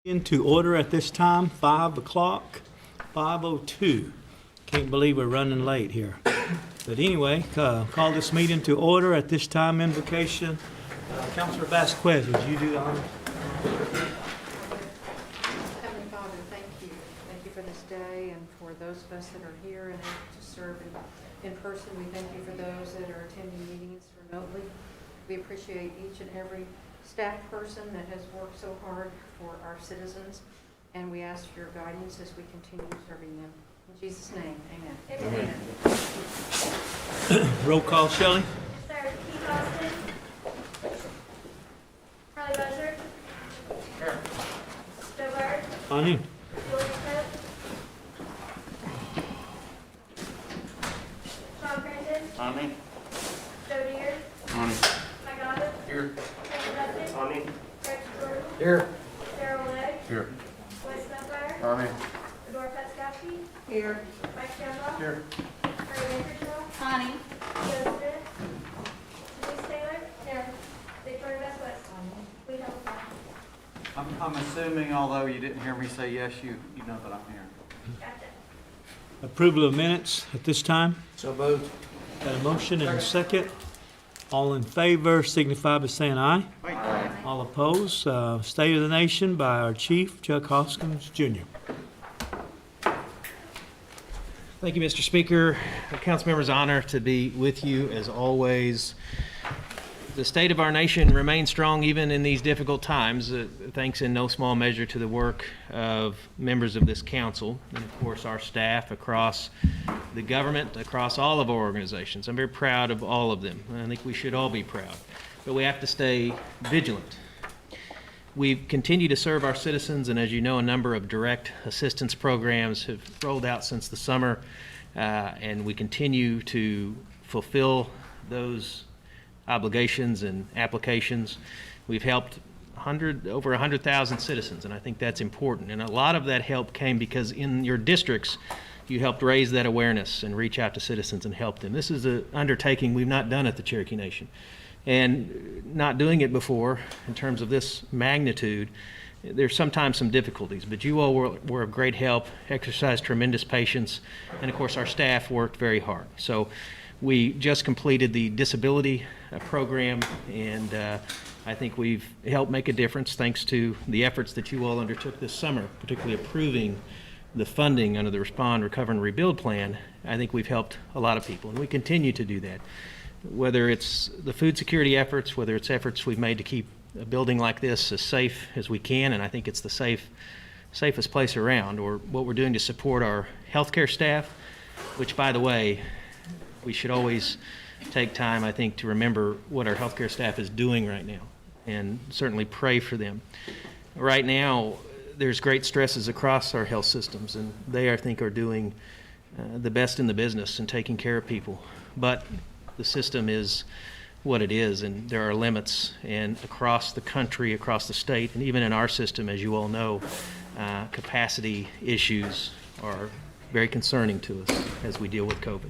Into order at this time, 5 o'clock, 5:02. Can't believe we're running late here. But anyway, call this meeting to order at this time. Invocation. Councilor Vasquez, would you do the honor? Heavenly Father, thank you. Thank you for this day and for those of us that are here and able to serve in person. We thank you for those that are attending meetings remotely. We appreciate each and every staff person that has worked so hard for our citizens, and we ask for your guidance as we continue serving them. In Jesus' name, amen. Amen. Roll call, Shelley. Yes, sir. Keith Austin. Harley Buzzard. Here. Joe Bird. On in. Julie Cook. Sean Cranton. On me. Joe Deere. On me. Mike Abbott. Here. Frank Dustin. On me. Rex Jordan. Here. Sarah Legg. Here. Wes Stumpfire. On me. Adora Petskowski. Here. Mike Shambaugh. Here. Murray Bakershaw. Connie. Joe Smith. Denise Taylor. Here. Victoria West West. We help that. I'm assuming, although you didn't hear me say yes, you know that I'm here. Gotcha. Approval of minutes at this time. So moved. Got a motion and a second. All in favor signify by saying aye. Aye. All opposed. State of the Nation by our Chief, Chuck Hoskins, Jr. Thank you, Mr. Speaker. Council members, honor to be with you as always. The state of our nation remains strong even in these difficult times, thanks in no small measure to the work of members of this council and, of course, our staff across the government, across all of our organizations. I'm very proud of all of them, and I think we should all be proud. But we have to stay vigilant. We continue to serve our citizens, and as you know, a number of direct assistance programs have rolled out since the summer, and we continue to fulfill those obligations and applications. We've helped over 100,000 citizens, and I think that's important. And a lot of that help came because in your districts, you helped raise that awareness and reach out to citizens and help them. This is an undertaking we've not done at the Cherokee Nation. And not doing it before, in terms of this magnitude, there's sometimes some difficulties, but you all were of great help, exercised tremendous patience, and of course our staff worked very hard. So we just completed the disability program, and I think we've helped make a difference thanks to the efforts that you all undertook this summer, particularly approving the funding under the Respond, Recover, and Rebuild plan. I think we've helped a lot of people, and we continue to do that. Whether it's the food security efforts, whether it's efforts we've made to keep a building like this as safe as we can, and I think it's the safest place around, or what we're doing to support our healthcare staff, which, by the way, we should always take time, I think, to remember what our healthcare staff is doing right now, and certainly pray for them. Right now, there's great stresses across our health systems, and they, I think, are doing the best in the business and taking care of people. But the system is what it is, and there are limits, and across the country, across the state, and even in our system, as you all know, capacity issues are very concerning to us as we deal with COVID.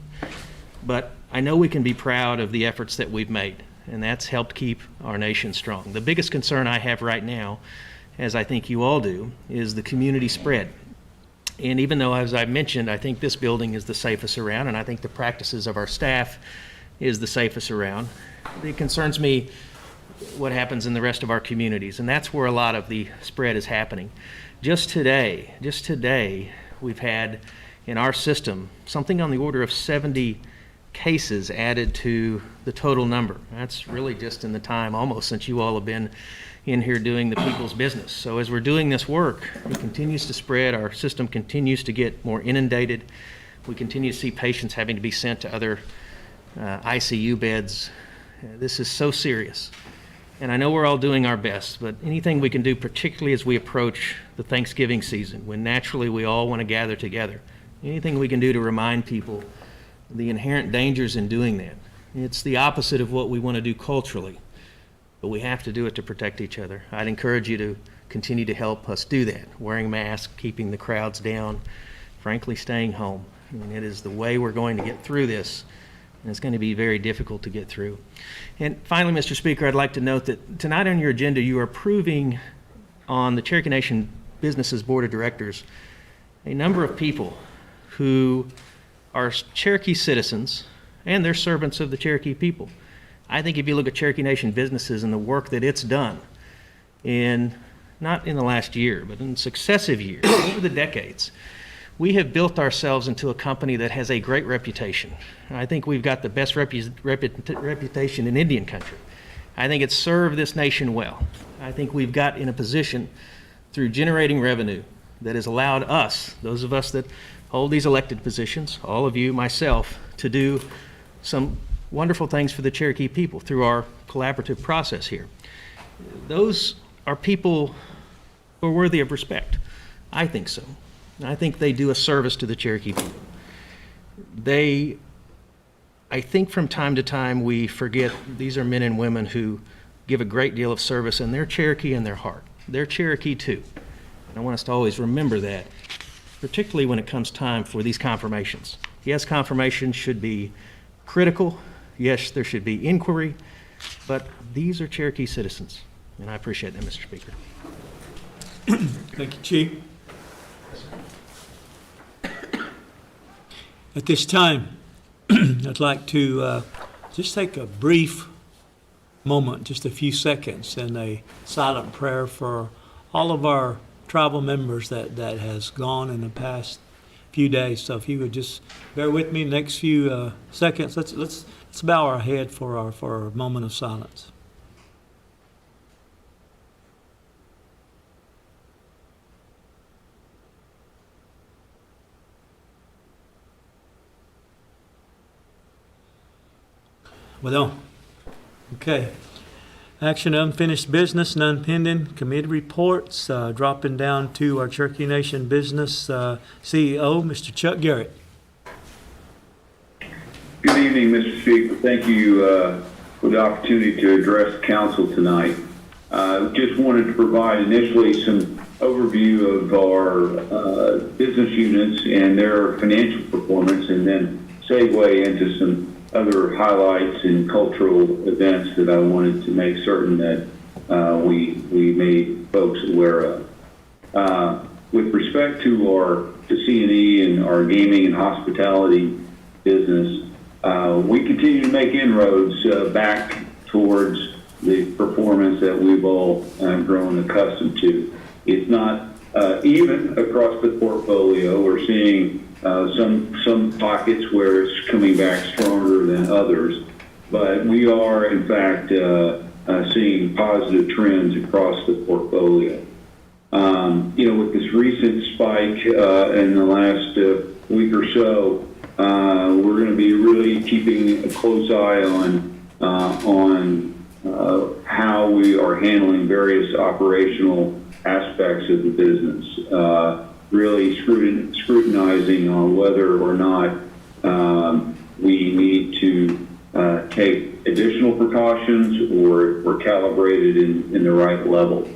But I know we can be proud of the efforts that we've made, and that's helped keep our nation strong. The biggest concern I have right now, as I think you all do, is the community spread. And even though, as I mentioned, I think this building is the safest around, and I think the practices of our staff is the safest around, it concerns me what happens in the rest of our communities, and that's where a lot of the spread is happening. Just today, we've had in our system something on the order of 70 cases added to the total number. That's really just in the time almost since you all have been in here doing the people's business. So as we're doing this work, it continues to spread, our system continues to get more inundated, we continue to see patients having to be sent to other ICU beds. This is so serious. And I know we're all doing our best, but anything we can do, particularly as we approach the Thanksgiving season, when naturally we all want to gather together, anything we can do to remind people the inherent dangers in doing that. It's the opposite of what we want to do culturally, but we have to do it to protect each other. I'd encourage you to continue to help us do that, wearing masks, keeping the crowds down, frankly, staying home. I mean, it is the way we're going to get through this, and it's going to be very difficult to get through. And finally, Mr. Speaker, I'd like to note that tonight on your agenda, you are approving on the Cherokee Nation business's board of directors a number of people who are Cherokee citizens, and they're servants of the Cherokee people. I think if you look at Cherokee Nation businesses and the work that it's done not in the last year, but in successive years, over the decades, we have built ourselves into a company that has a great reputation. I think we've got the best reputation in Indian country. I think it's served this nation well. I think we've got in a position through generating revenue that has allowed us, those of us that hold these elected positions, all of you, myself, to do some wonderful things for the Cherokee people through our collaborative process here. Those are people who are worthy of respect. I think so. I think they do a service to the Cherokee people. I think from time to time we forget these are men and women who give a great deal of service, and they're Cherokee in their heart. They're Cherokee too. And I want us to always remember that, particularly when it comes time for these confirmations. Yes, confirmation should be critical. Yes, there should be inquiry, but these are Cherokee citizens, and I appreciate that, Mr. Speaker. Thank you, Chief. At this time, I'd like to just take a brief moment, just a few seconds, and a silent prayer for all of our tribal members that has gone in the past few days. So if you would just bear with me the next few seconds, let's bow our head for a moment of silence. Well, okay. Action unfinished business, none pending. Committee reports, dropping down to our Cherokee Nation Business CEO, Mr. Chuck Garrett. Good evening, Mr. Speaker. Thank you for the opportunity to address council tonight. Just wanted to provide initially some overview of our business units and their financial performance, and then segue into some other highlights and cultural events that I wanted to make certain that we made folks aware of. With respect to C&E and our gaming and hospitality business, we continue to make inroads back towards the performance that we've all grown accustomed to. It's not even across the portfolio. We're seeing some pockets where it's coming back stronger than others, but we are in fact seeing positive trends across the portfolio. With this recent spike in the last week or so, we're going to be really keeping a close eye on how we are handling various operational aspects of the business. Really scrutinizing on whether or not we need to take additional precautions or we're calibrated in the right level.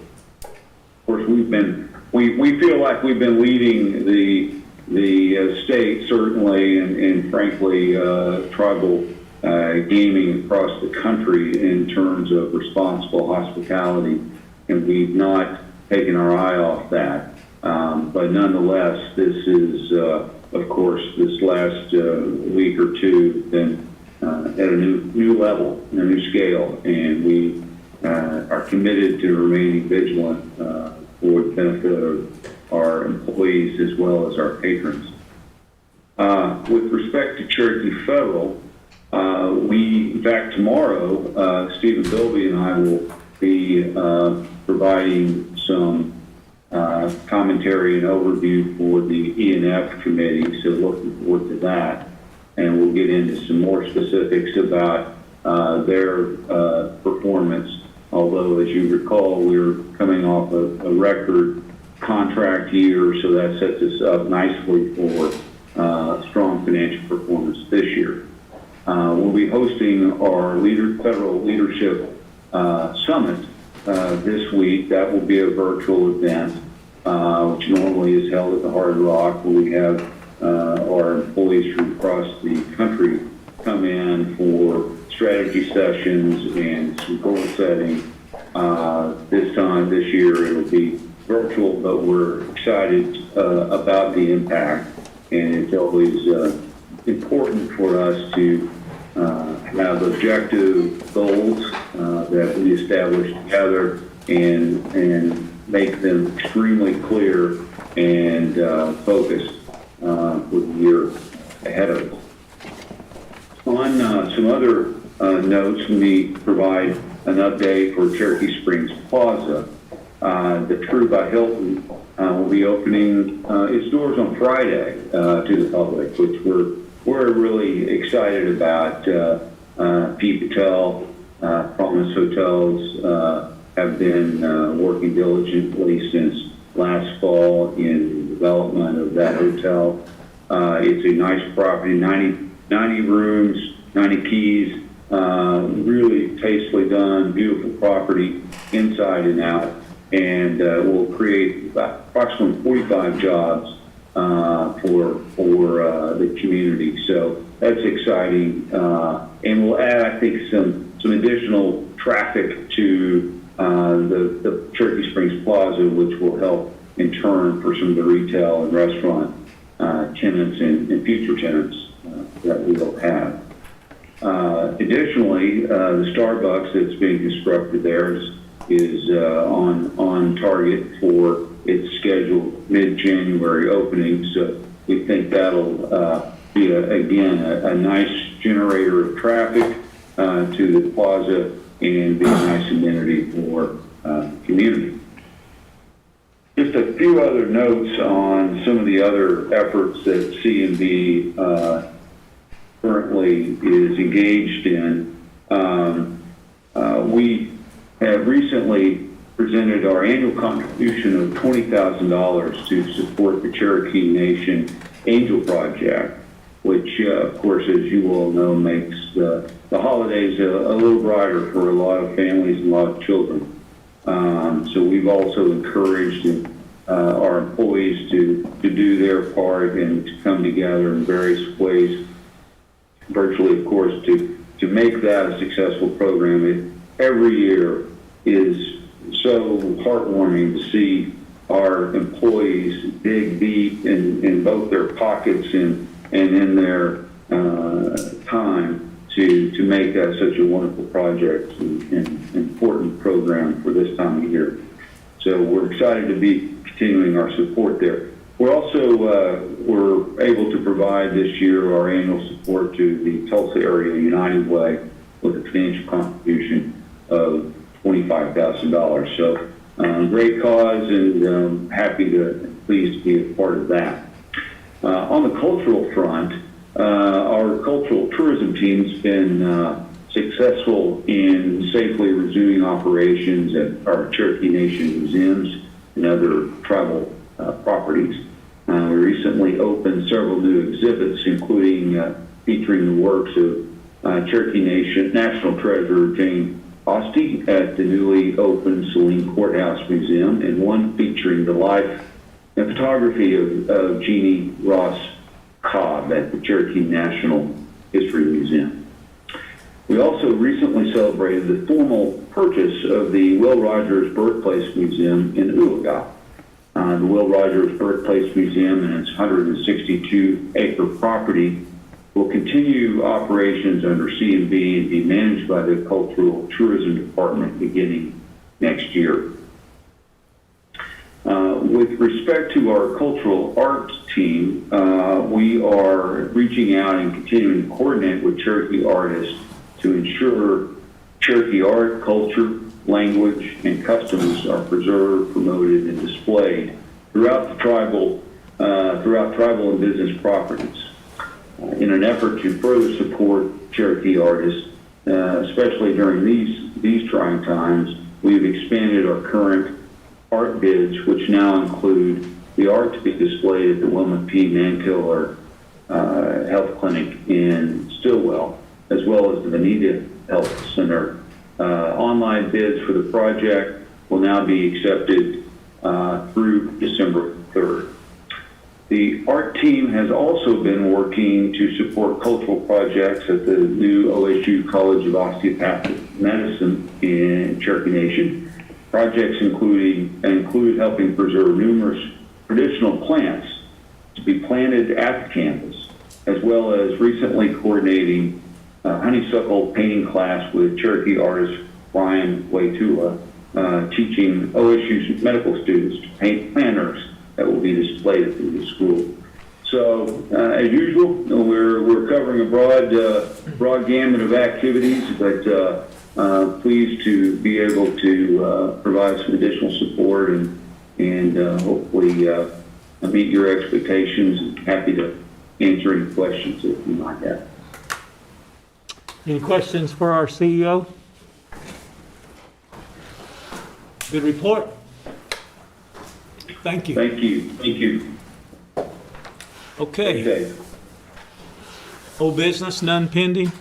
Of course, we feel like we've been leading the state, certainly, and frankly, tribal gaming across the country in terms of responsible hospitality, and we've not taken our eye off that. But nonetheless, this is, of course, this last week or two been at a new level, a new scale, and we are committed to remaining vigilant for the benefit of our employees as well as our patrons. With respect to Cherokee Federal, in fact, tomorrow, Stephen Bilby and I will be providing some commentary and overview for the E&F committee, so looking forward to that. And we'll get into some more specifics about their performance, although, as you recall, we're coming off a record contract year, so that sets us up nicely for strong financial performance this year. We'll be hosting our Federal Leadership Summit this week. That will be a virtual event, which normally is held at the Hard Rock, where we have our employees from across the country come in for strategy sessions and some goal setting. This year, it'll be virtual, but we're excited about the impact. And it's always important for us to have objective goals that we establish together and make them extremely clear and focused for the year ahead of us. On some other notes, let me provide an update for Cherokee Springs Plaza. The True by Hilton will be opening its doors on Friday to the public, which we're really excited about. Pete Patel, Promise Hotels have been working diligently since last fall in the development of that hotel. It's a nice property, 90 rooms, 90 keys, really tastefully done, beautiful property inside and out, and will create approximately 45 jobs for the community. So that's exciting, and will add, I think, some additional traffic to the Cherokee Springs Plaza, which will help in turn for some of the retail and restaurant tenants and future tenants that we will have. Additionally, the Starbucks that's being constructed there is on target for its scheduled mid-January opening. So we think that'll be, again, a nice generator of traffic to the plaza and be a nice amenity for the community. Just a few other notes on some of the other efforts that C&B currently is engaged in. We have recently presented our annual contribution of $20,000 to support the Cherokee Nation Angel Project, which, of course, as you all know, makes the holidays a little brighter for a lot of families and a lot of children. So we've also encouraged our employees to do their part and to come together in various ways, virtually, of course, to make that a successful program. It every year is so heartwarming to see our employees dig deep in both their pockets and in their time to make that such a wonderful project and important program for this time of year. So we're excited to be continuing our support there. We're also we're able to provide this year our annual support to the Tulsa Area United Way with a financial contribution of $25,000. So great cause, and pleased to be a part of that. On the cultural front, our cultural tourism team's been successful in safely resuming operations at our Cherokee Nation museums and other tribal properties. We recently opened several new exhibits, including featuring the works of Cherokee Nation National Treasurer Jane Ostie at the newly opened Saline Courthouse Museum, and one featuring the life and photography of Jeannie Ross Cobb at the Cherokee National History Museum. We also recently celebrated the formal purchase of the Will Rogers Birthplace Museum in Oologah. The Will Rogers Birthplace Museum and its 162-acre property will continue operations under C&B and be managed by the Cultural Tourism Department beginning next year. With respect to our cultural arts team, we are reaching out and continuing to coordinate with Cherokee artists to ensure Cherokee art, culture, language, and customs are preserved, promoted, and displayed throughout tribal and business properties. In an effort to further support Cherokee artists, especially during these trying times, we've expanded our current art bids, which now include the art to be displayed at the Wilma P. Mankiller Health Clinic in Stillwell, as well as the Veneta Health Center. Online bids for the project will now be accepted through December 3rd. The art team has also been working to support cultural projects at the new OSU College of Osteopathic Medicine in Cherokee Nation. Projects include helping preserve numerous traditional plants to be planted at the campus, as well as recently coordinating a honeysuckle painting class with Cherokee artist Brian Waitula, teaching OSU's medical students to paint planters that will be displayed at the school. So, as usual, we're covering a broad gamut of activities, but pleased to be able to provide some additional support and hopefully meet your expectations. Happy to answer any questions that you might have. Any questions for our CEO? Good report. Thank you. Thank you. Thank you. Okay. Okay. Old business, none pending.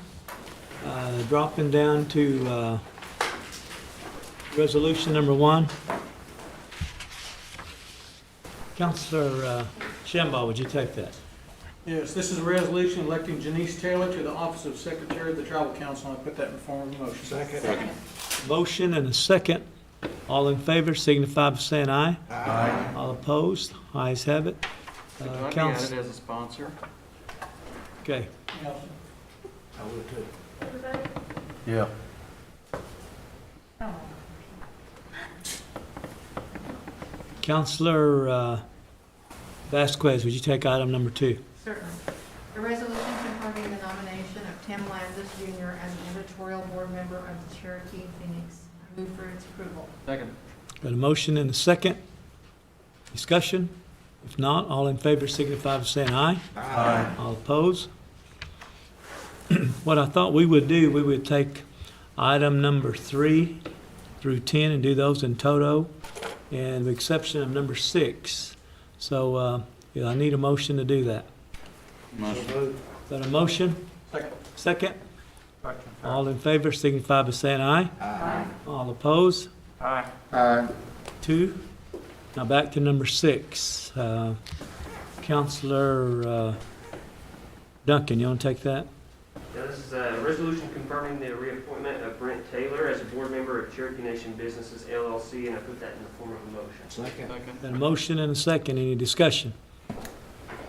Dropping down to resolution number 1. Counselor Shambaugh, would you take that? Yes, this is a resolution electing Janice Taylor to the office of Secretary of the Tribal Council. I put that in the form of a motion. Second. Motion and a second. All in favor signify by saying aye. Aye. All opposed? Ayes have it. Do I be Counsel- added as a sponsor? Okay. Everybody? Yeah. Counselor Vasquez, would you take item number 2? Certainly. A resolution confirming the nomination of Tim Landis Jr. as an editorial board member of the Cherokee Phoenix. I move for its approval. Second. Got a motion and a second. Discussion? If not, all in favor signify by saying aye. Aye. All opposed? What I thought we would do, we would take item number 3 through 10 and do those in toto, and with exception of number 6. So, I need a motion to do that. Got a motion? Second. Second? All in favor signify by saying aye. Aye. All opposed? Aye. 2. Now back to number 6. Counselor Duncan, you want to take that? Yeah, this is a resolution confirming the reappointment of Brent Taylor as a board member of Cherokee Nation Businesses LLC, and I put that in the form of a motion. Second. Got a motion and a second. Any discussion?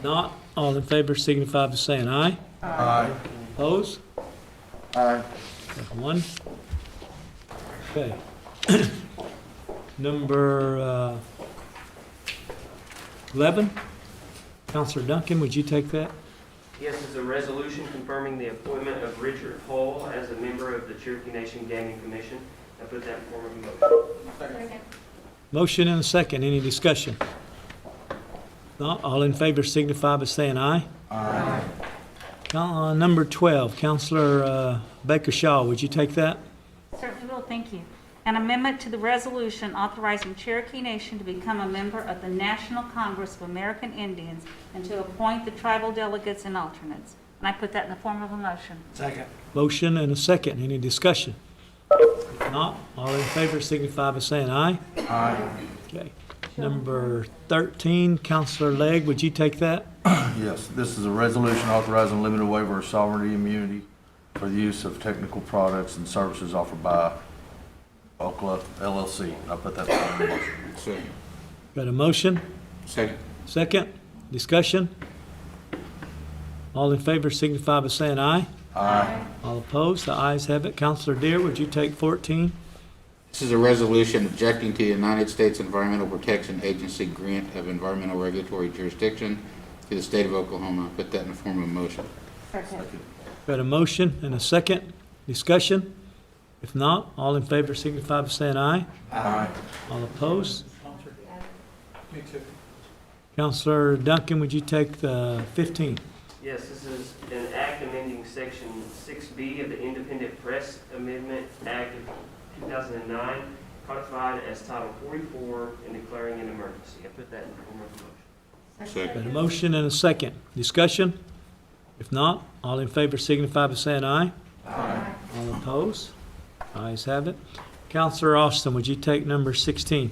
Not, all in favor signify by saying aye. Aye. Opposed? Aye. Got 1. Okay. Number 11. Counselor Duncan, would you take that? Yes, it's a resolution confirming the appointment of Richard Hull as a member of the Cherokee Nation Gaming Commission. I put that in the form of a motion. Second. Motion and a second. Any discussion? Not, all in favor signify by saying aye. Aye. Number 12, Counselor Baker Shaw, would you take that? Certainly will, thank you. An amendment to the resolution authorizing Cherokee Nation to become a member of the National Congress of American Indians and to appoint the tribal delegates and alternates. And I put that in the form of a motion. Second. Motion and a second. Any discussion? If not, all in favor signify by saying aye. Aye. Okay. Number 13, Counselor Legg, would you take that? Yes, this is a resolution authorizing limited waiver of sovereignty immunity for the use of technical products and services offered by Okla LLC. I put that in the motion. Second. Got a motion? Second. Second. Discussion? All in favor signify by saying aye. Aye. All opposed? The ayes have it. Counselor Deere, would you take 14? This is a resolution objecting to the United States Environmental Protection Agency grant of environmental regulatory jurisdiction to the state of Oklahoma. I put that in the form of a motion. Second. Got a motion and a second. Discussion? If not, all in favor signify by saying aye. Aye. All opposed? Sponsor. Me too. Counselor Duncan, would you take the 15? Yes, this is an act amending Section 6B of the Independent Press Amendment Act of 2009, codified as Title 44, and declaring an emergency. I put that in the form of a motion. Got a motion and a second. Discussion? If not, all in favor signify by saying aye. Aye. All opposed? Ayes have it. Counselor Austin, would you take number 16?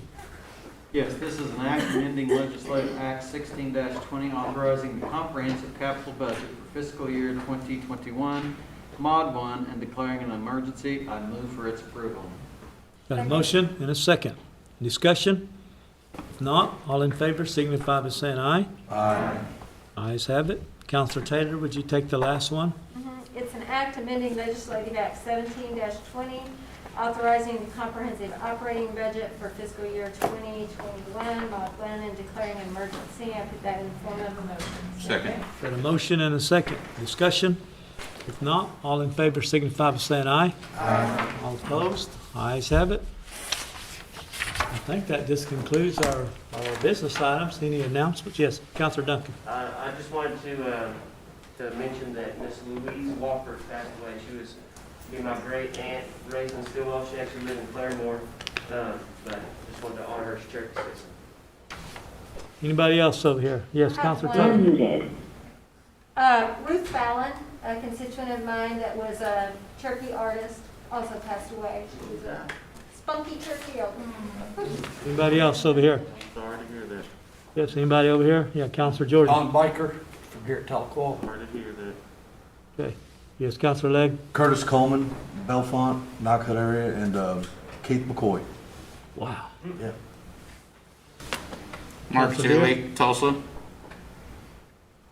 Yes, this is an act amending legislative act 16-20 authorizing the comprehensive capital budget for fiscal year 2021, Mod 1, and declaring an emergency. I move for its approval. Got a motion and a second. Discussion? If not, all in favor signify by saying aye. Aye. Ayes have it. Counselor Taylor, would you take the last one? It's an act amending Legislative Act 17-20, authorizing the comprehensive operating budget for fiscal year 2021, mod 1, and declaring an emergency. I put that in the form of a motion. Second. Got a motion and a second. Discussion? If not, all in favor signify by saying aye. Aye. All opposed? Ayes have it. I think that just concludes our business items. Any announcements? Yes, Counselor Duncan. I just wanted to mention that Miss Louise Walker passed away. She was my great aunt, raised in Stillwell. She actually lived in Claremore, but just wanted to honor her as a Cherokee citizen. Anybody else over here? Yes, Counselor Have one. Tucker. Ruth Fallon, a constituent of mine that was a Cherokee artist, also passed away. She was a spunky Cherokee. Anybody else over here? Sorry to hear that. Yes, anybody over here? Yeah, Counselor Jordan. Don Biker from here at Tahlequah. Sorry to hear that. Okay. Yes, Counselor Legg. Curtis Coleman, Bellefonte, Knockwood area, and Keith McCoy. Wow. Yeah. Mark Counselor Sealy, Tulsa.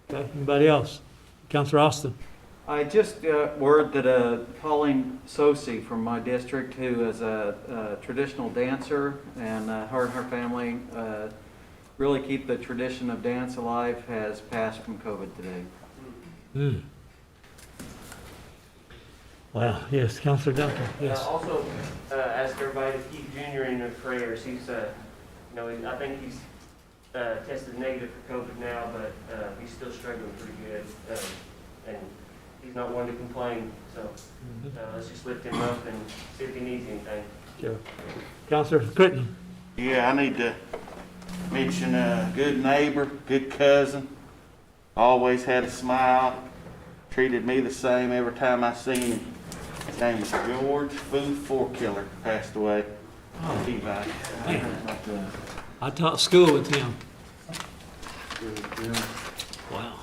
Okay, anybody else? Counselor Austin. I just got word that Pauline Sosi from my district, who is a traditional dancer, and her and her family really keep the tradition of dance alive, has passed from COVID today. Hmm. Wow, yes, Counselor Duncan, yes. Also, ask everybody to keep Junior in their prayers. He's, I think he's tested negative for COVID now, but he's still struggling pretty good. And he's not one to complain, so let's just lift him up and see if he needs anything. Sure. Counselor Critton. Yeah, I need to mention a good neighbor, good cousin, always had a smile, treated me the same every time I seen him. His name is George Booth Forkiller, passed away. Man. I taught school with him. Wow.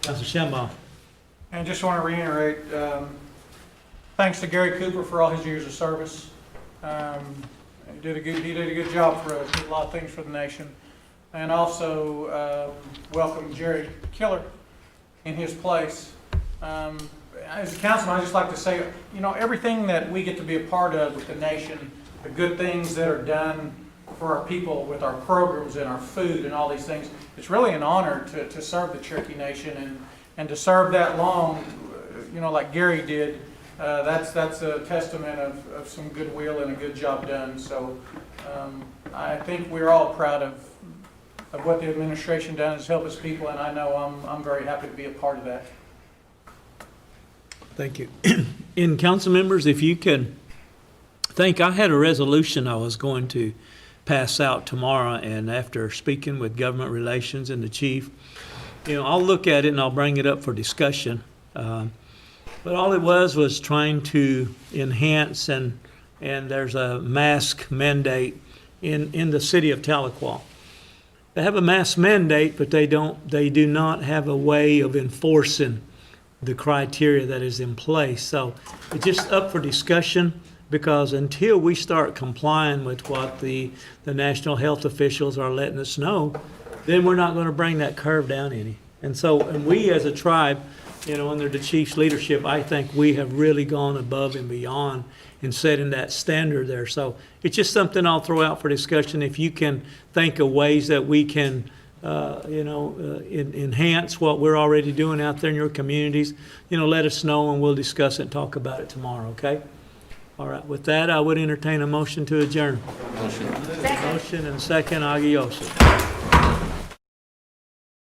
Counselor Shambaugh. And just want to reiterate, thanks to Gary Cooper for all his years of service. He did a good job for us, did a lot of things for the nation. And also welcome Jerry Killer in his place. As a councilman, I just like to say, everything that we get to be a part of with the nation, the good things that are done for our people with our programs and our food and all these things, it's really an honor to serve the Cherokee Nation and to serve that long, like Gary did. That's a testament of some goodwill and a good job done. So I think we're all proud of what the administration does to help its people, and I know I'm very happy to be a part of that. Thank you. And council members, if you can think, I had a resolution I was going to pass out tomorrow, and after speaking with government relations and the chief, I'll look at it and I'll bring it up for discussion. But all it was trying to enhance, and there's a mask mandate in the city of Tahlequah. They have a mask mandate, but they do not have a way of enforcing the criteria that is in place. So it's just up for discussion, because until we start complying with what the national health officials are letting us know, then we're not going to bring that curve down any. And we as a tribe, under the chief's leadership, I think we have really gone above and beyond in setting that standard there. So it's just something I'll throw out for discussion. If you can think of ways that we can enhance what we're already doing out there in your communities, let us know and we'll discuss it and talk about it tomorrow, okay? All right, with that, I would entertain a motion to adjourn. Motion. Motion and second, Aguioso.